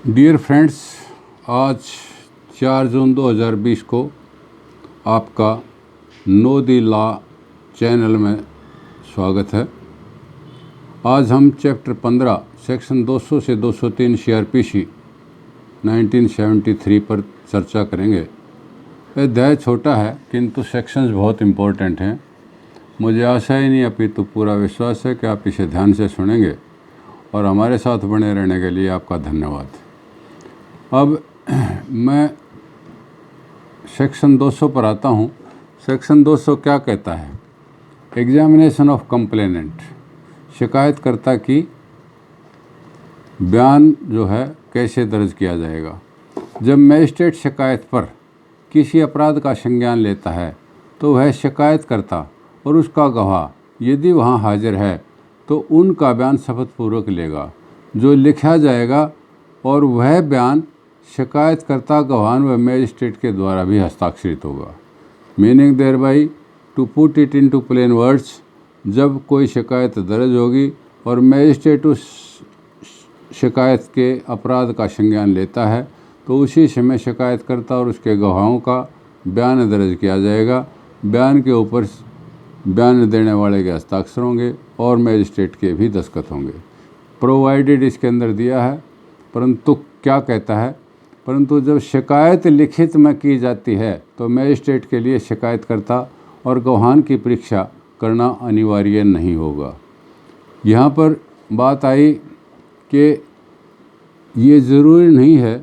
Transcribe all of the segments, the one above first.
Dear friends, आज 4 जून 2020 को आपका नो दी लॉ चैनल में स्वागत है। आज हम चैप्टर 15 सेक्शन 200 से 203 CRPC 1973 पर चर्चा करेंगे। अध्याय छोटा है किंतु सेक्शंस बहुत इम्पोर्टेंट हैं। मुझे आशा ही नहीं अपितु पूरा विश्वास है कि आप इसे ध्यान से सुनेंगे और हमारे साथ बने रहने के लिए आपका धन्यवाद। अब मैं सेक्शन 200 पर आता हूँ। सेक्शन 200 क्या कहता है? एग्जामिनेशन ऑफ कंप्लेनेंट, शिकायतकर्ता की बयान जो है कैसे दर्ज किया जाएगा। जब मजिस्ट्रेट शिकायत पर किसी अपराध का संज्ञान लेता है तो वह शिकायतकर्ता और उसका गवाह यदि वहाँ हाजिर है तो उनका बयान शपथपूर्वक लेगा जो लिखा जाएगा, और वह बयान शिकायतकर्ता, गवाह व मजिस्ट्रेट के द्वारा भी हस्ताक्षरित होगा। Meaning thereby, to put it into plain words, जब कोई शिकायत दर्ज होगी और मजिस्ट्रेट उस शिकायत के अपराध का संज्ञान लेता है तो उसी समय शिकायतकर्ता और उसके गवाहों का बयान दर्ज किया जाएगा। बयान के ऊपर बयान देने वाले के हस्ताक्षर होंगे और मजिस्ट्रेट के भी दस्तखत होंगे। प्रोवाइडेड इसके अंदर दिया है, परंतु क्या कहता है? परंतु जब शिकायत लिखित में की जाती है तो मजिस्ट्रेट के लिए शिकायतकर्ता और गवाह की परीक्षा करना अनिवार्य नहीं होगा। यहाँ पर बात आई कि ये ज़रूरी नहीं है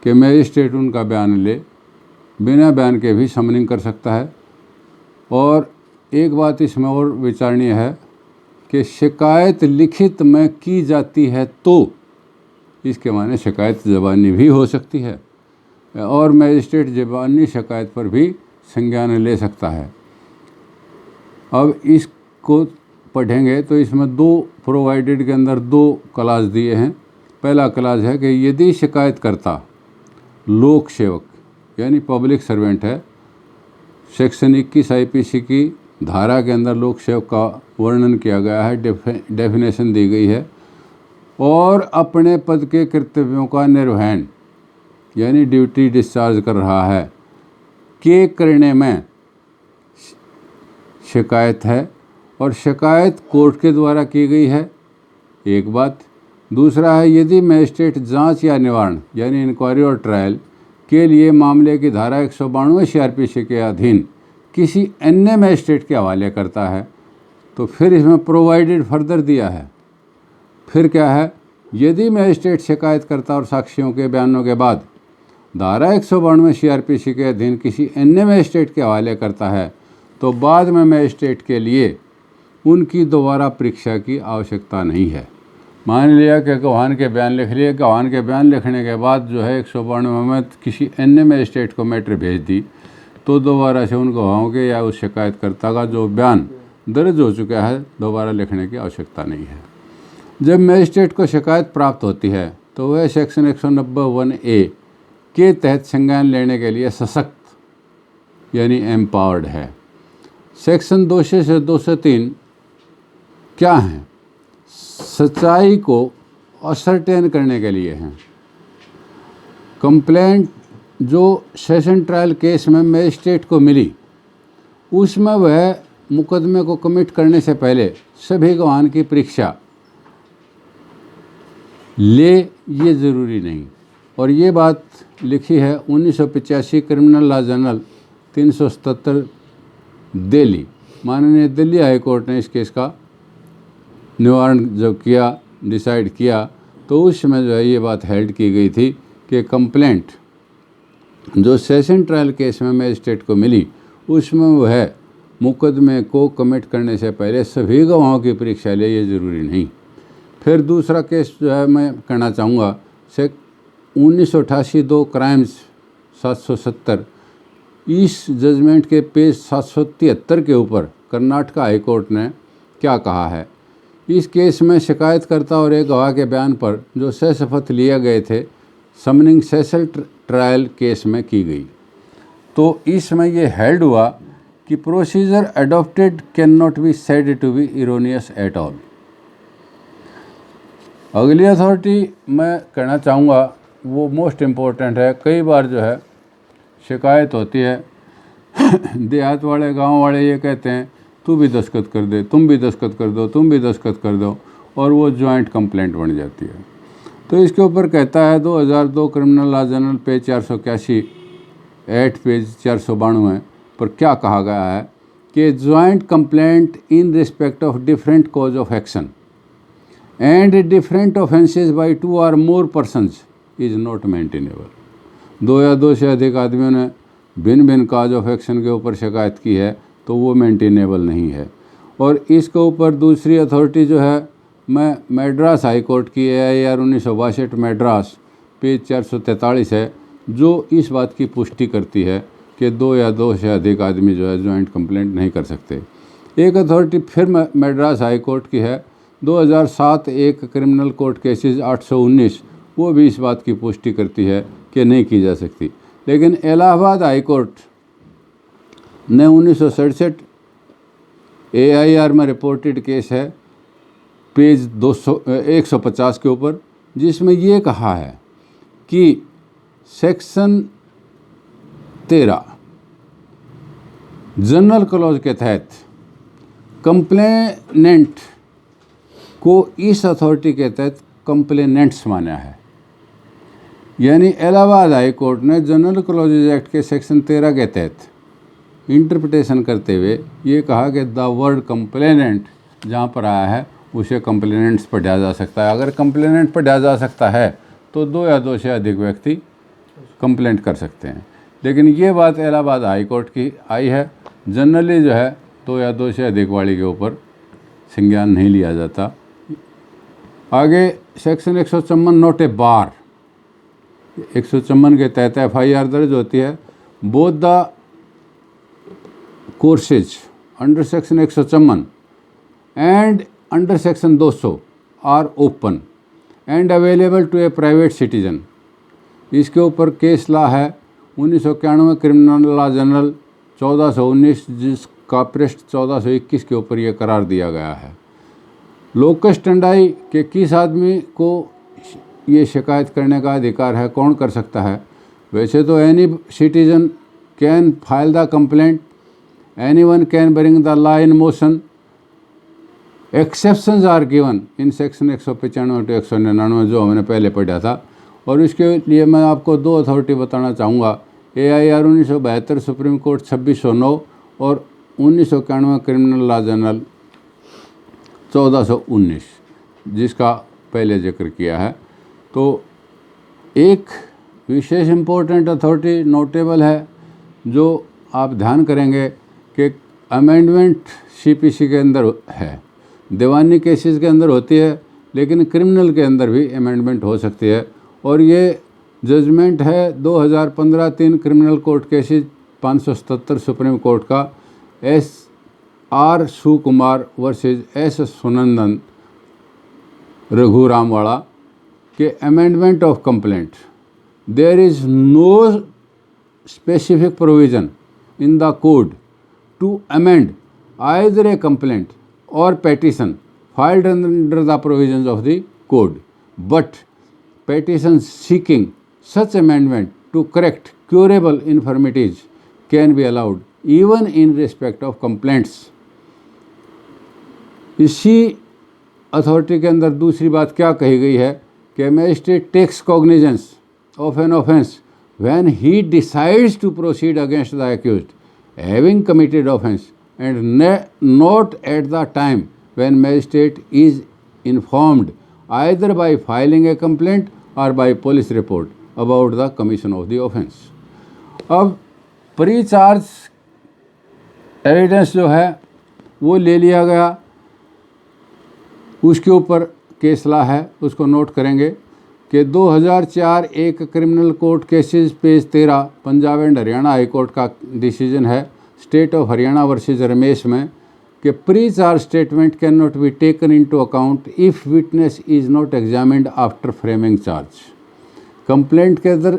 कि मजिस्ट्रेट उनका बयान ले, बिना बयान के भी समनिंग कर सकता है। और एक बात इसमें और विचारणीय है कि शिकायत लिखित में की जाती है तो इसके माने शिकायत ज़बानी भी हो सकती है और मजिस्ट्रेट ज़बानी शिकायत पर भी संज्ञान ले सकता है। अब इसको पढ़ेंगे तो इसमें दो प्रोवाइडेड के अंदर दो क्लास दिए हैं। पहला क्लास है कि यदि शिकायतकर्ता लोक सेवक यानी पब्लिक सर्वेंट है, सेक्शन 21 IPC की धारा के अंदर लोक सेवक का वर्णन किया गया है, डेफिनेशन दी गई है, और अपने पद के कर्तव्यों का निर्वहन यानी ड्यूटी डिस्चार्ज कर रहा है के करने में शिकायत है और शिकायत कोर्ट के द्वारा की गई है, एक बात। दूसरा है यदि मजिस्ट्रेट जांच या निवारण यानी इंक्वायरी और ट्रायल के लिए मामले की धारा 192 CRPC के अधीन किसी अन्य मजिस्ट्रेट के हवाले करता है तो फिर इसमें प्रोवाइडेड फर्दर दिया है। फिर क्या है? यदि मजिस्ट्रेट शिकायतकर्ता और साक्षियों के बयानों के बाद धारा 192 CRPC के अधीन किसी अन्य मजिस्ट्रेट के हवाले करता है तो बाद में मजिस्ट्रेट के लिए उनकी दोबारा परीक्षा की आवश्यकता नहीं है। मान लिया कि गवाह के बयान लिख लिए, गवाह के बयान लिखने के बाद जो है 192 में किसी अन्य मजिस्ट्रेट को मैटर भेज दी तो दोबारा से उन गवाहों के या उस शिकायतकर्ता का जो बयान दर्ज हो चुका है दोबारा लिखने की आवश्यकता नहीं है। जब मजिस्ट्रेट को शिकायत प्राप्त होती है तो वह सेक्शन 190(1)A के तहत संज्ञान लेने के लिए सशक्त यानी एम्पावर्ड है। सेक्शन 200 से 203 क्या हैं? सच्चाई को असरटेन करने के लिए हैं। कंप्लेंट जो सेशन ट्रायल केस में मजिस्ट्रेट को मिली उसमें वह मुकदमे को कमिट करने से पहले सभी गवाह की परीक्षा ले, ये ज़रूरी नहीं। और ये बात लिखी है 1985 क्रिमिनल लॉ जर्नल 377 दिल्ली। माननीय दिल्ली हाई कोर्ट ने इस केस का निवारण जब किया, डिसाइड किया तो उस समय जो है ये बात हेल्ड की गई थी कि कंप्लेंट जो सेशन ट्रायल केस में मजिस्ट्रेट को मिली उसमें वह मुकदमे को कमिट करने से पहले सभी गवाहों की परीक्षा ले, ये ज़रूरी नहीं। फिर दूसरा केस जो है मैं कहना चाहूँगा, 1988 2 क्राइम्स 770, इस जजमेंट के पेज 773 के ऊपर कर्नाटक हाई कोर्ट ने क्या कहा है। इस केस में शिकायतकर्ता और एक गवाह के बयान पर जो सह शपथ लिए गए थे समनिंग सेशन ट्रायल केस में की गई। तो इसमें ये हेल्ड हुआ कि procedure adopted can not be said to be erroneous at all. अगली अथॉरिटी मैं कहना चाहूँगा वो मोस्ट इम्पोर्टेंट है। कई बार जो है शिकायत होती है देहात वाले, गांव वाले ये कहते हैं तू भी दस्तखत कर दे, तुम भी दस्तखत कर दो, तुम भी दस्तखत कर दो, और वो जॉइंट कंप्लेंट बन जाती है। तो इसके ऊपर कहता है 2002 criminal law journal page 481 8 page 492 पर क्या कहा गया है कि joint complaint in respect of different cause of action and different offences by 2 or more persons is not maintainable. 2 या 2 से अधिक आदमियों ने भिन्न भिन्न काज ऑफ एक्शन के ऊपर शिकायत की है तो वो मेंटेनेबल नहीं है। और इसके ऊपर दूसरी अथॉरिटी जो है मैं मद्रास हाई कोर्ट की AIR 1962 मद्रास पेज 443 है, जो इस बात की पुष्टि करती है कि 2 या 2 से अधिक आदमी जो है जॉइंट कंप्लेंट नहीं कर सकते। एक अथॉरिटी फिर मद्रास हाई कोर्ट की है 2007 एक क्रिमिनल कोर्ट केसेस 819, वो भी इस बात की पुष्टि करती है कि नहीं की जा सकती। लेकिन इलाहाबाद हाई कोर्ट ने 1967 AIR में रिपोर्टेड केस है पेज 150 के ऊपर, जिसमें ये कहा है कि सेक्शन 13 जनरल क्लॉज के तहत कंप्लेनेंट को इस अथॉरिटी के तहत कंप्लेनेंट्स माना है। यानी इलाहाबाद हाई कोर्ट ने जनरल क्लॉजेज एक्ट के सेक्शन 13 के तहत इंटरप्रिटेशन करते हुए ये कहा कि द वर्ड कंप्लेनेंट जहाँ पर आया है उसे कंप्लेनेंट्स पढ़ा जा सकता है। अगर कंप्लेनेंट पढ़ा जा सकता है तो 2 या 2 से अधिक व्यक्ति कंप्लेंट कर सकते हैं। लेकिन ये बात इलाहाबाद हाई कोर्ट की आई है। जनरली जो है 2 या 2 से अधिक वाली के ऊपर संज्ञान नहीं लिया जाता। आगे सेक्शन 154 नोट ए बार 154 के तहत FIR दर्ज होती है। Both the courses under section 154 and under section 200 are open and available to a private citizen. इसके ऊपर केस लॉ है 1991 क्रिमिनल लॉ जनरल 1419, जिसका पृष्ठ 1421 के ऊपर यह करार दिया गया है। लोकस स्टैंडाई के किस आदमी को ये शिकायत करने का अधिकार है, कौन कर सकता है? वैसे तो any citizen can file the complaint, anyone can bring the law in motion, exceptions are given in section 195 to 199 जो हमने पहले पढ़ा था। और इसके लिए मैं आपको 2 अथॉरिटी बताना चाहूँगा। AIR 1972 सुप्रीम कोर्ट 2609 और 1991 क्रिमिनल लॉ जनरल 1419, जिसका पहले जिक्र किया है। तो एक विशेष इम्पोर्टेंट अथॉरिटी नोटेबल है जो आप ध्यान करेंगे कि अमेंडमेंट CPC के अंदर है। दीवानी केसेस के अंदर होती है, लेकिन क्रिमिनल के अंदर भी अमेंडमेंट हो सकती है। और ये जजमेंट है 2015 3 criminal court cases 577 supreme court का SR Sukumar versus S Sunandan रघुरामवाड़ा के amendment of complaint. There is no specific provision in the code to amend either a complaint or petition filed under the provisions of the code, but petitions seeking such amendment to correct curable infirmities can be allowed even in respect of complaints। इसी authority के अंदर दूसरी बात क्या कही गई है कि magistrate takes cognizance of an offence when he decides to proceed against the accused having committed offence and not at the time when magistrate is informed either by filing a complaint or by police report about the commission of the offence। अब pre charge evidence जो है वो ले लिया गया, उसके ऊपर case law है, उसको नोट करेंगे कि 2004 एक criminal court cases page 13 Punjab and Haryana high court का डिसीजन है state of Haryana versus Ramesh में कि pre charge statement can not be taken into account if witness is not examined after framing charge. Complaint के अंदर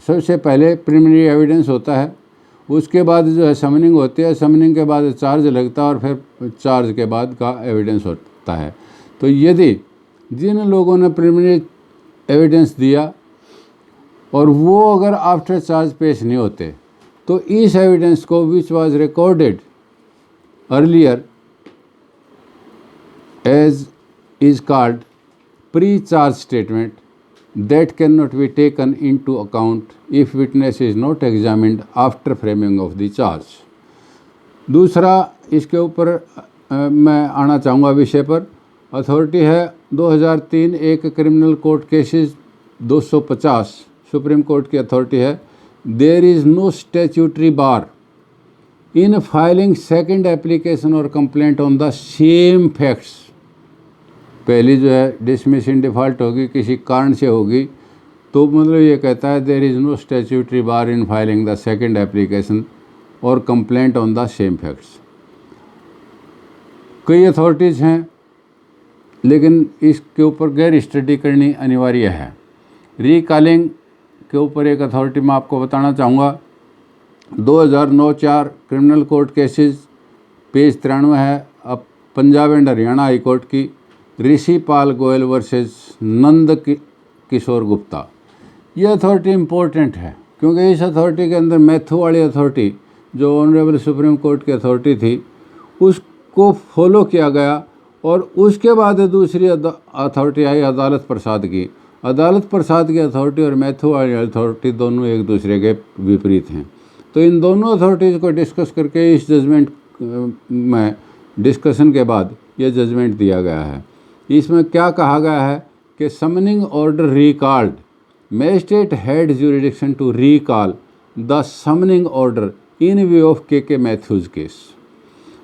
सबसे पहले प्रिलिमिनरी एविडेंस होता है, उसके बाद जो है समनिंग होती है, समनिंग के बाद चार्ज लगता है और फिर चार्ज के बाद का एविडेंस होता है। तो यदि जिन लोगों ने प्रिलिमिनरी एविडेंस दिया और वो अगर आफ्टर चार्ज पेश नहीं होते तो इस एविडेंस को which was recorded earlier as is called pre charge statement that cannot be taken into account if witness is not examined after framing of the charge। दूसरा इसके ऊपर मैं आना चाहूँगा विषय पर। अथॉरिटी है 2003 एक criminal court cases 250 supreme court की अथॉरिटी है। There is no statutory bar in filing second application और complaint on the same facts. पहली जो है डिसमिस इन डिफ़ॉल्ट होगी, किसी कारण से होगी, तो मतलब ये कहता है there is no statutory bar in filing the second application और complaint on the same facts. कई अथॉरिटीज़ हैं लेकिन इसके ऊपर गैर स्टडी करनी अनिवार्य है। रिकॉलिंग के ऊपर एक अथॉरिटी मैं आपको बताना चाहूँगा। 2009-4 क्रिमिनल कोर्ट केसेस पेज 93 है। अब Punjab and Haryana high court की ऋषि पाल गोयल वर्सेस नंद किशोर गुप्ता। ये अथॉरिटी इम्पोर्टेंट है क्योंकि इस अथॉरिटी के अंदर मैथ्यू वाली अथॉरिटी जो ऑनरेबल सुप्रीम कोर्ट की अथॉरिटी थी उसको फॉलो किया गया और उसके बाद दूसरी अथॉरिटी आई अदालत प्रसाद की। अदालत प्रसाद की अथॉरिटी और मैथ्यू वाली अथॉरिटी दोनों एक दूसरे के विपरीत हैं। तो इन दोनों अथॉरिटीज़ को डिस्कस करके इस जजमेंट में डिस्कशन के बाद ये जजमेंट दिया गया है। इसमें क्या कहा गया है कि summoning order recalled, magistrate had jurisdiction to recall the summoning order in view of K Mathews case.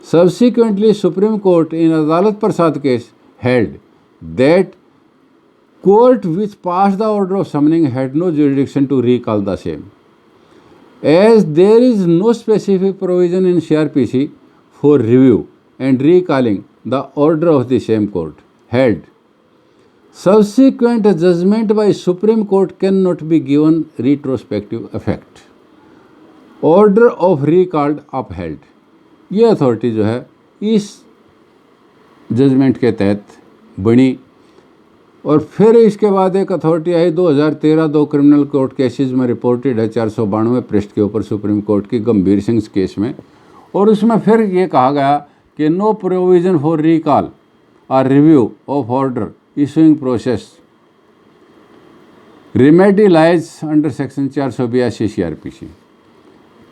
Subsequently supreme court in Adalat Prasad case held that court which passed the order of summoning had no jurisdiction to recall the same, as there is no specific provision in CRPC for review and recalling the order of the same court held. Subsequent judgment by Supreme Court cannot be given retrospective effect. Order of recalled upheld. ये authority जो है इस judgement के तहत बनी। और फिर इसके बाद एक अथॉरिटी आई 2013 दो क्रिमिनल कोर्ट केसेस में रिपोर्टेड है 492 पृष्ठ के ऊपर सुप्रीम कोर्ट की गंभीर सिंह केस में। और उसमें फिर ये कहा गया कि नो प्रोविजन फॉर रिकॉल और review of order issuing process remedy lies under section 482 CRPC।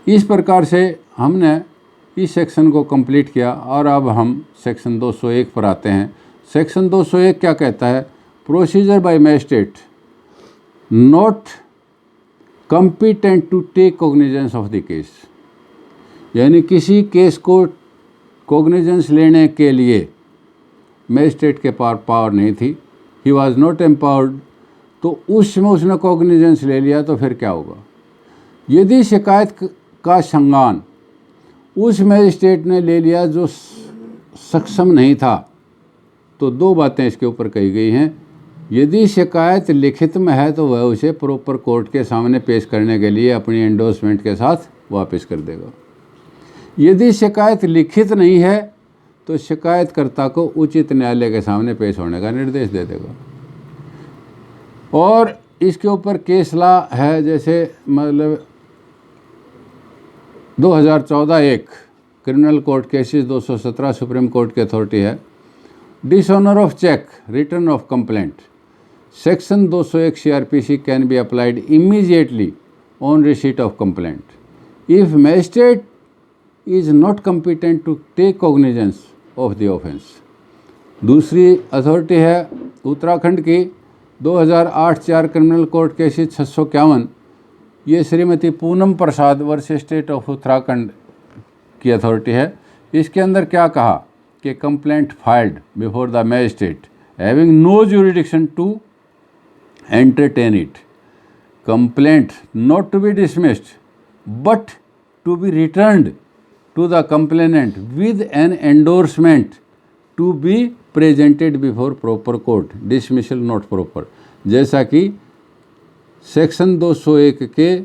इस प्रकार से हमने इस सेक्शन को कंप्लीट किया और अब हम सेक्शन 201 पर आते हैं। सेक्शन 201 क्या कहता है? Procedure by magistrate not competent to take cognizance of the case, यानी किसी केस को कॉग्निजेंस लेने के लिए मैजिस्ट्रेट के पास पावर नहीं थी। He was not empowered. तो उसमें उसने कॉग्निजेंस ले लिया तो फिर क्या होगा? यदि शिकायत का संज्ञान उस मैजिस्ट्रेट ने ले लिया जो सक्षम नहीं था, तो दो बातें इसके ऊपर कही गई हैं। यदि शिकायत लिखित में है तो वह उसे प्रॉपर कोर्ट के सामने पेश करने के लिए अपनी एंडोर्समेंट के साथ वापस कर देगा। यदि शिकायत लिखित नहीं है तो शिकायतकर्ता को उचित न्यायालय के सामने पेश होने का निर्देश दे देगा। और इसके ऊपर केस लॉ है, जैसे मतलब 2014 एक criminal court cases 217 supreme court की अथॉरिटी है। Dishonour of cheque return of complaint section 201 CRPC can be applied immediately on receipt of complaint if magistrate is not competent to take cognizance of the offence. दूसरी authority है उत्तराखंड की 2008-4 criminal court cases 651। ये Shrimati Poonam Prasad versus state of Uttarakhand की authority है। इसके अंदर क्या कहा कि complaint filed before the magistrate having no jurisdiction to entertain it, complaint not to be dismissed but to be returned to the complainant with an endorsement to be presented before proper court, dismissal not proper, जैसा कि section 201 के